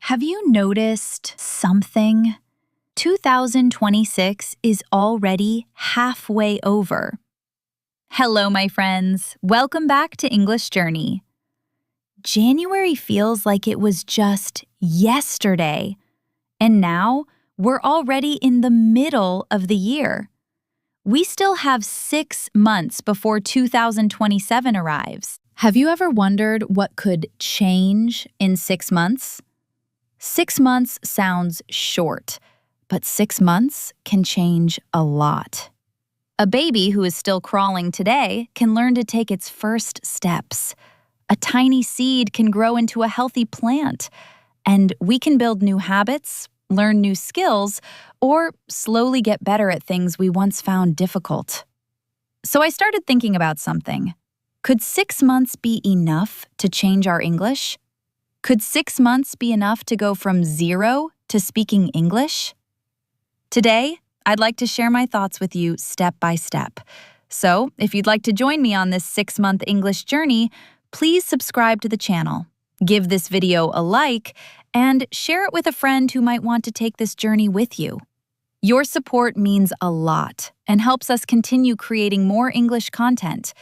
Have you noticed something? 2026 is already halfway over. Hello, my friends. Welcome back to English Journey. January feels like it was just yesterday, and now we're already in the middle of the year. We still have 6 months before 2027 arrives. Have you ever wondered what could change in 6 months? 6 months sounds short, but 6 months can change a lot. A baby who is still crawling today can learn to take its first steps. A tiny seed can grow into a healthy plant, and we can build new habits, learn new skills, or slowly get better at things we once found difficult. So I started thinking about something. Could 6 months be enough to change our English? Could 6 months be enough to go from 0 to speaking English? Today, I'd like to share my thoughts with you step by step. So, if you'd like to join me on this 6-month English journey, please subscribe to the channel, give this video a like, and share it with a friend who might want to take this journey with you. Your support means a lot and helps us continue creating more English content.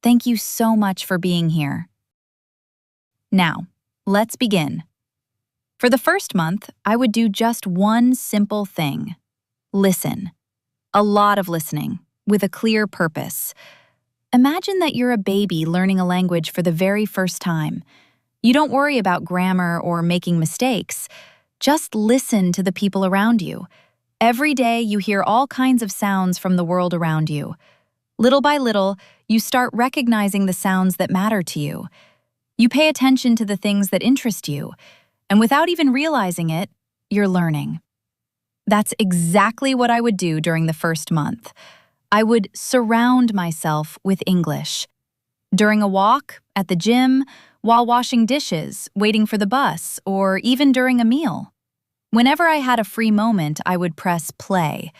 Thank you so much for being here. Now, let's begin. For the first month, I would do just one simple thing. Listen. A lot of listening, with a clear purpose. Imagine that you're a baby learning a language for the very first time. You don't worry about grammar or making mistakes. Just listen to the people around you. Every day, you hear all kinds of sounds from the world around you. Little by little, you start recognizing the sounds that matter to you. You pay attention to the things that interest you, and without even realizing it, you're learning. That's exactly what I would do during the first month. I would surround myself with English. During a walk, at the gym, while washing dishes, waiting for the bus, or even during a meal. Whenever I had a free moment, I would press play.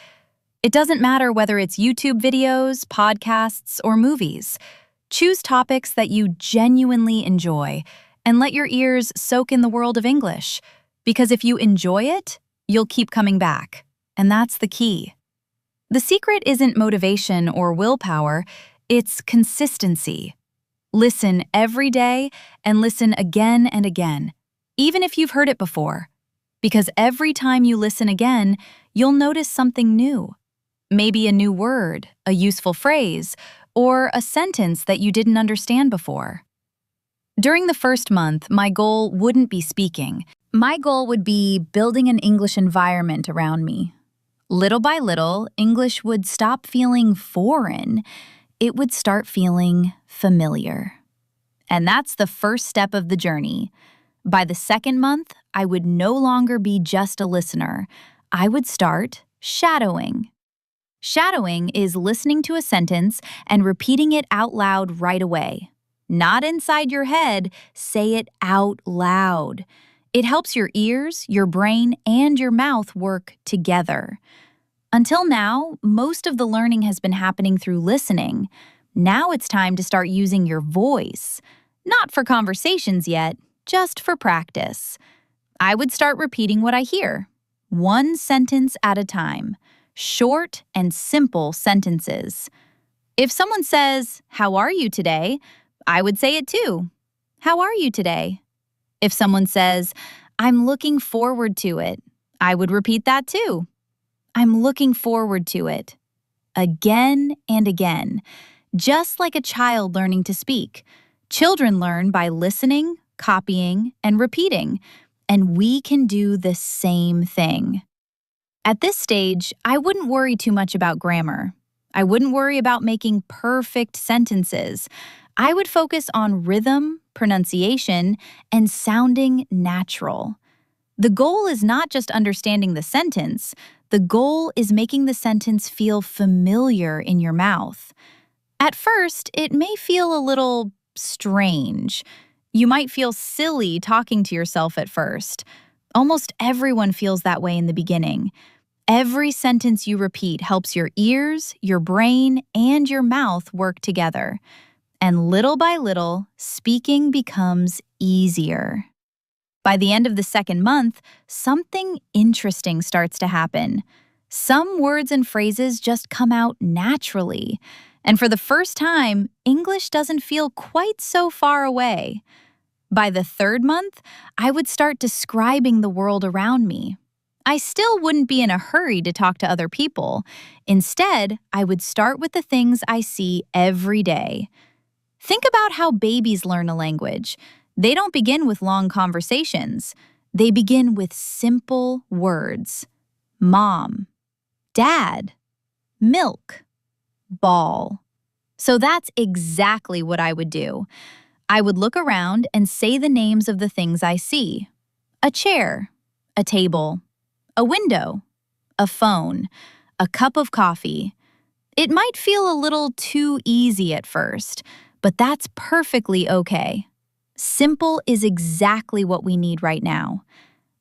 It doesn't matter whether it's YouTube videos, podcasts, or movies. Choose topics that you genuinely enjoy and let your ears soak in the world of English. Because if you enjoy it, you'll keep coming back. And that's the key. The secret isn't motivation or willpower, it's consistency. Listen every day and listen again and again, even if you've heard it before. Because every time you listen again, you'll notice something new. Maybe a new word, a useful phrase, or a sentence that you didn't understand before. During the first month, my goal wouldn't be speaking. My goal would be building an English environment around me. Little by little, English would stop feeling foreign. It would start feeling familiar. And that's the first step of the journey. By the second month, I would no longer be just a listener. I would start shadowing. Shadowing is listening to a sentence and repeating it out loud right away. Not inside your head, say it out loud. It helps your ears, your brain, and your mouth work together. Until now, most of the learning has been happening through listening. Now it's time to start using your voice. Not for conversations yet, just for practice. I would start repeating what I hear, one sentence at a time. Short and simple sentences. If someone says, "How are you today?" I would say it too. "How are you today?" If someone says, "I'm looking forward to it," I would repeat that too. "I'm looking forward to it." Again and again. Just like a child learning to speak. Children learn by listening, copying, and repeating. And we can do the same thing. At this stage, I wouldn't worry too much about grammar. I wouldn't worry about making perfect sentences. I would focus on rhythm, pronunciation, and sounding natural. The goal is not just understanding the sentence. The goal is making the sentence feel familiar in your mouth. At first, it may feel a little strange. You might feel silly talking to yourself at first. Almost everyone feels that way in the beginning. Every sentence you repeat helps your ears, your brain, and your mouth work together. And little by little, speaking becomes easier. By the end of the second month, something interesting starts to happen. Some words and phrases just come out naturally. And for the first time, English doesn't feel quite so far away. By the third month, I would start describing the world around me. I still wouldn't be in a hurry to talk to other people. Instead, I would start with the things I see every day. Think about how babies learn a language. They don't begin with long conversations. They begin with simple words. Mom, Dad, milk, ball. So that's exactly what I would do. I would look around and say the names of the things I see. A chair, a table, a window, a phone, a cup of coffee. It might feel a little too easy at first, but that's perfectly okay. Simple is exactly what we need right now.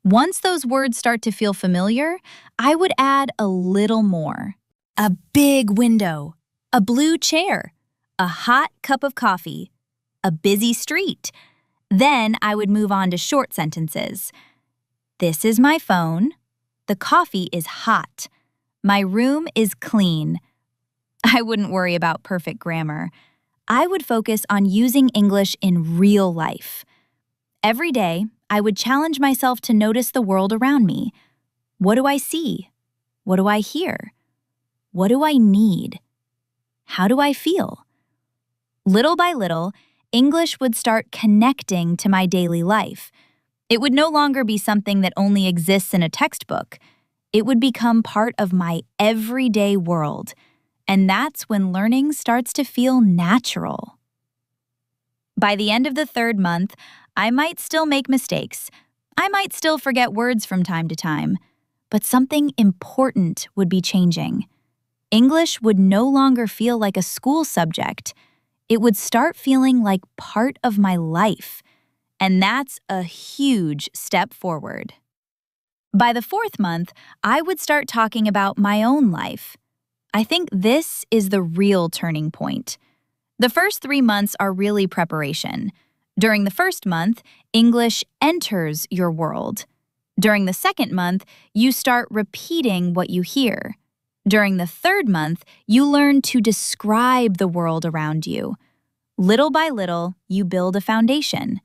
Once those words start to feel familiar, I would add a little more. A big window, a blue chair, a hot cup of coffee, a busy street. Then I would move on to short sentences. This is my phone. The coffee is hot. My room is clean. I wouldn't worry about perfect grammar. I would focus on using English in real life. Every day, I would challenge myself to notice the world around me. What do I see? What do I hear? What do I need? How do I feel? Little by little, English would start connecting to my daily life. It would no longer be something that only exists in a textbook. It would become part of my everyday world. And that's when learning starts to feel natural. By the end of the third month, I might still make mistakes. I might still forget words from time to time. But something important would be changing. English would no longer feel like a school subject. It would start feeling like part of my life. And that's a huge step forward. By the fourth month, I would start talking about my own life. I think this is the real turning point. The first 3 months are really preparation. During the first month, English enters your world. During the second month, you start repeating what you hear. During the third month, you learn to describe the world around you. Little by little, you build a foundation.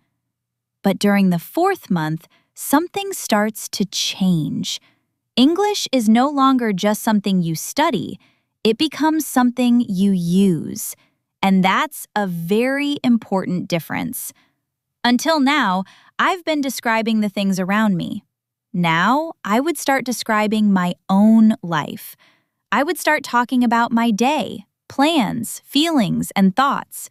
But during the fourth month, something starts to change. English is no longer just something you study. It becomes something you use. And that's a very important difference. Until now, I've been describing the things around me. Now, I would start describing my own life. I would start talking about my day, plans, feelings, and thoughts.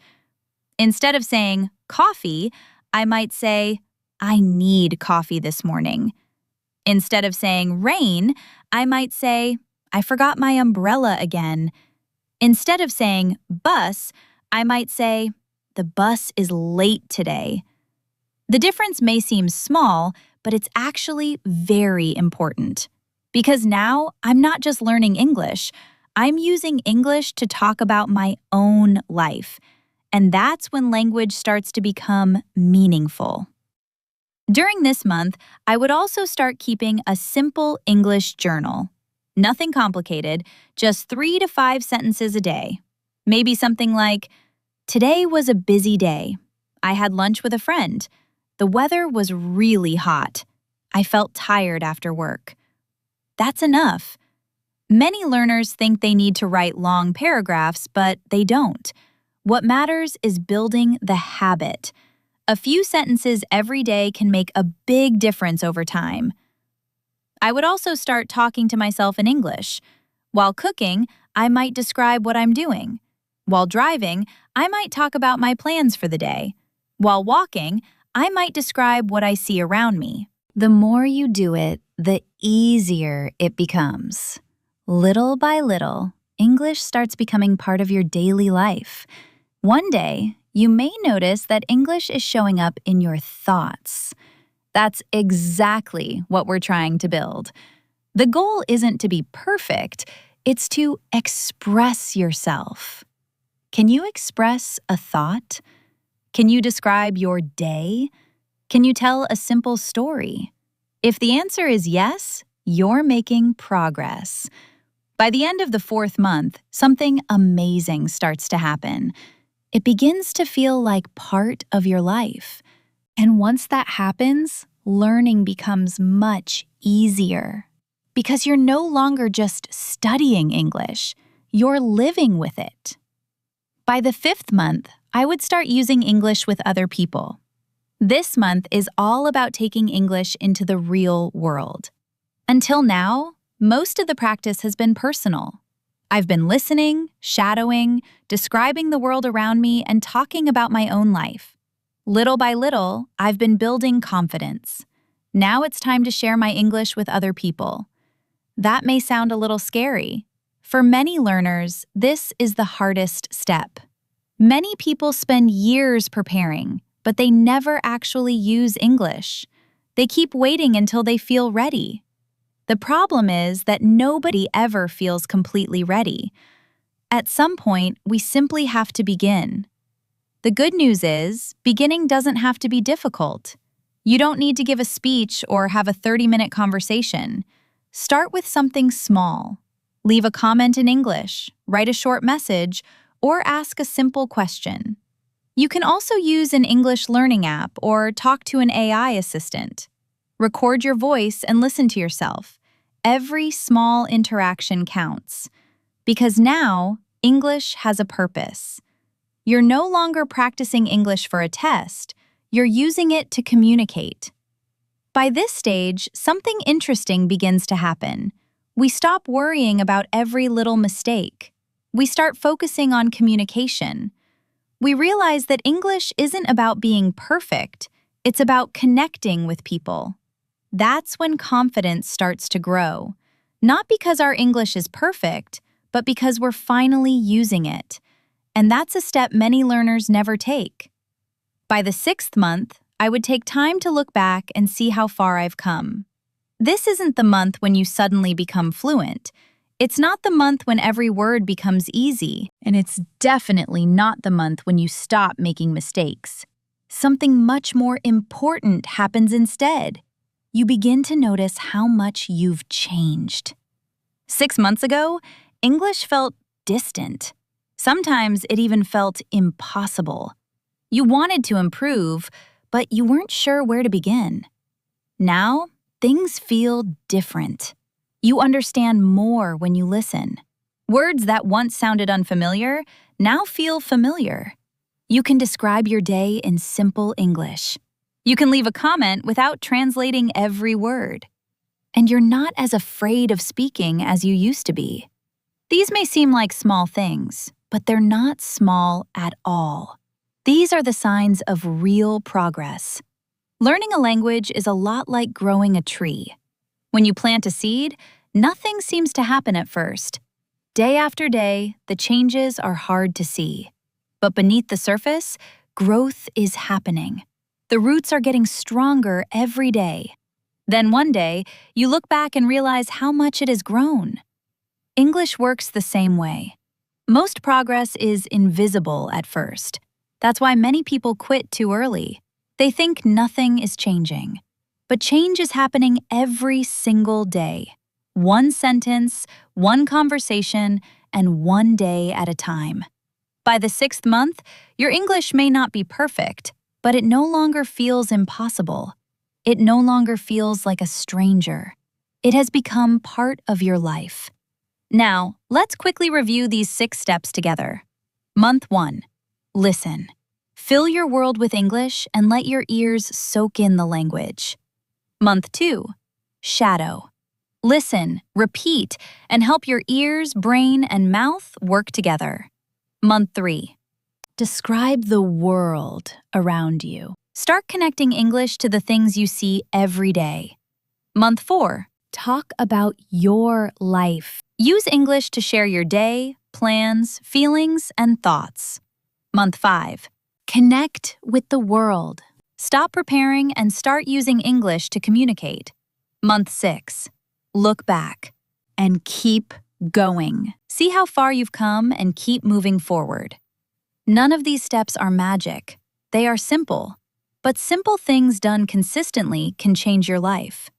Instead of saying coffee, I might say, I need coffee this morning. Instead of saying rain, I might say, I forgot my umbrella again. Instead of saying bus, I might say, the bus is late today. The difference may seem small, but it's actually very important. Because now I'm not just learning English, I'm using English to talk about my own life. And that's when language starts to become meaningful. During this month, I would also start keeping a simple English journal. Nothing complicated, just 3 to 5 sentences a day. Maybe something like, today was a busy day. I had lunch with a friend. The weather was really hot. I felt tired after work. That's enough. Many learners think they need to write long paragraphs, but they don't. What matters is building the habit. A few sentences every day can make a big difference over time. I would also start talking to myself in English. While cooking, I might describe what I'm doing. While driving, I might talk about my plans for the day. While walking, I might describe what I see around me. The more you do it, the easier it becomes. Little by little, English starts becoming part of your daily life. One day, you may notice that English is showing up in your thoughts. That's exactly what we're trying to build. The goal isn't to be perfect, it's to express yourself. Can you express a thought? Can you describe your day? Can you tell a simple story? If the answer is yes, you're making progress. By the end of the 4th month, something amazing starts to happen. It begins to feel like part of your life. And once that happens, learning becomes much easier. Because you're no longer just studying English, you're living with it. By the 5th month, I would start using English with other people. This month is all about taking English into the real world. Until now, most of the practice has been personal. I've been listening, shadowing, describing the world around me, and talking about my own life. Little by little, I've been building confidence. Now it's time to share my English with other people. That may sound a little scary. For many learners, this is the hardest step. Many people spend years preparing, but they never actually use English. They keep waiting until they feel ready. The problem is that nobody ever feels completely ready. At some point, we simply have to begin. The good news is, beginning doesn't have to be difficult. You don't need to give a speech or have a 30-minute conversation. Start with something small. Leave a comment in English, write a short message, or ask a simple question. You can also use an English learning app or talk to an AI assistant. Record your voice and listen to yourself. Every small interaction counts. Because now, English has a purpose. You're no longer practicing English for a test. You're using it to communicate. By this stage, something interesting begins to happen. We stop worrying about every little mistake. We start focusing on communication. We realize that English isn't about being perfect, it's about connecting with people. That's when confidence starts to grow. Not because our English is perfect, but because we're finally using it. And that's a step many learners never take. By the 6th month, I would take time to look back and see how far I've come. This isn't the month when you suddenly become fluent. It's not the month when every word becomes easy, and it's definitely not the month when you stop making mistakes. Something much more important happens instead. You begin to notice how much you've changed. 6 months ago, English felt distant. Sometimes it even felt impossible. You wanted to improve, but you weren't sure where to begin. Now, things feel different. You understand more when you listen. Words that once sounded unfamiliar now feel familiar. You can describe your day in simple English. You can leave a comment without translating every word. And you're not as afraid of speaking as you used to be. These may seem like small things, but they're not small at all. These are the signs of real progress. Learning a language is a lot like growing a tree. When you plant a seed, nothing seems to happen at first. Day after day, the changes are hard to see. But beneath the surface, growth is happening. The roots are getting stronger every day. Then one day, you look back and realize how much it has grown. English works the same way. Most progress is invisible at first. That's why many people quit too early. They think nothing is changing. But change is happening every single day. One sentence, one conversation, and one day at a time. By the 6th month, your English may not be perfect, but it no longer feels impossible. It no longer feels like a stranger. It has become part of your life. Now, let's quickly review these 6 steps together. Month 1. Listen. Fill your world with English and let your ears soak in the language. Month 2. Shadow. Listen, repeat, and help your ears, brain, and mouth work together. Month 3. Describe the world around you. Start connecting English to the things you see every day. Month 4. Talk about your life. Use English to share your day, plans, feelings, and thoughts. Month 5. Connect with the world. Stop preparing and start using English to communicate. Month 6. Look back and keep going. See how far you've come and keep moving forward. None of these steps are magic. They are simple. but simple things done consistently can change your life.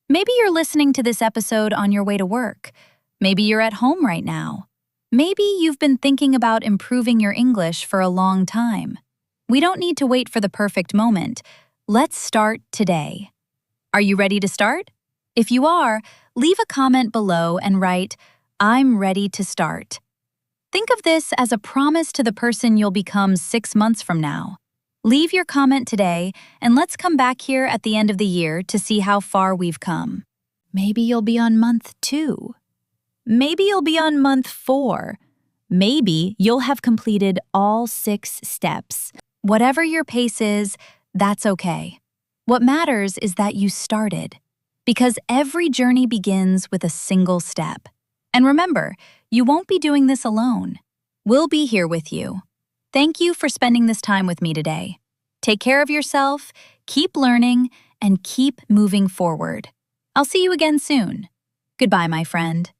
Maybe you're listening to this episode on your way to work. Maybe you're at home right now. Maybe you've been thinking about improving your English for a long time. We don't need to wait for the perfect moment. Let's start today. Are you ready to start? If you are, leave a comment below and write, "I'm ready to start." Think of this as a promise to the person you'll become 6 months from now. Leave your comment today, and let's come back here at the end of the year to see how far we've come. Maybe you'll be on month 2. Maybe you'll be on month 4. Maybe you'll have completed all 6 steps. Whatever your pace is, that's okay. What matters is that you started, because every journey begins with a single step. And remember, you won't be doing this alone. We'll be here with you. Thank you for spending this time with me today. Take care of yourself, keep learning, and keep moving forward. I'll see you again soon. Goodbye, my friend.